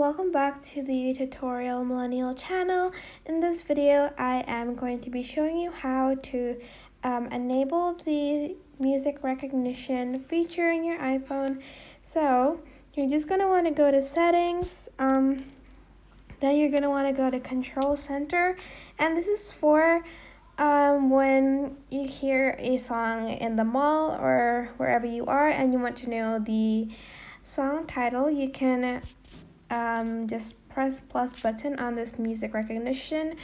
welcome back to the Tutorial Millennial channel. In this video, I am going to be showing you how to enable the music recognition feature in your iPhone. So you're just going to want to go to settings, then you're going to want to go to Control Center, and this is for when you hear a song in the mall or wherever you are and you want to know the song title. You can just press plus button on this music recognition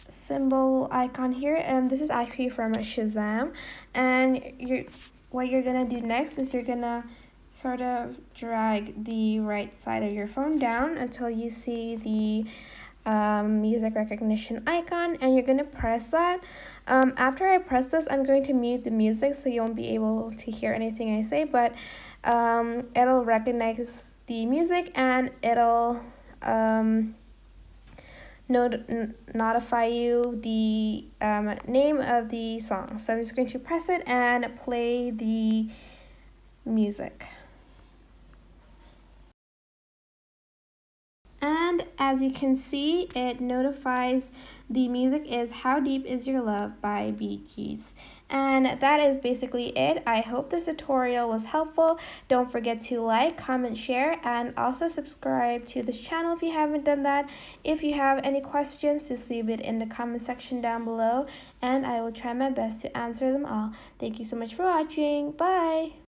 symbol icon here, and this is actually from Shazam. And what you're gonna do next is you're gonna sort of drag the right side of your phone down until you see the music recognition icon, and you're going to press that. After I press this, I'm going to mute the music so you won't be able to hear anything I say, but it'll recognize the music and it'll notify you the name of the song. So I'm just going to press it and play the music. And as you can see, it notifies the music is How Deep Is Your Love by Bee Gees. And that is basically it. I hope this tutorial was helpful. Don't forget to like, comment, share, and also subscribe to this channel if you haven't done that. If you have any questions, just leave it in the comment section down below, and I will try my best to answer them all. Thank you so much for watching. Bye!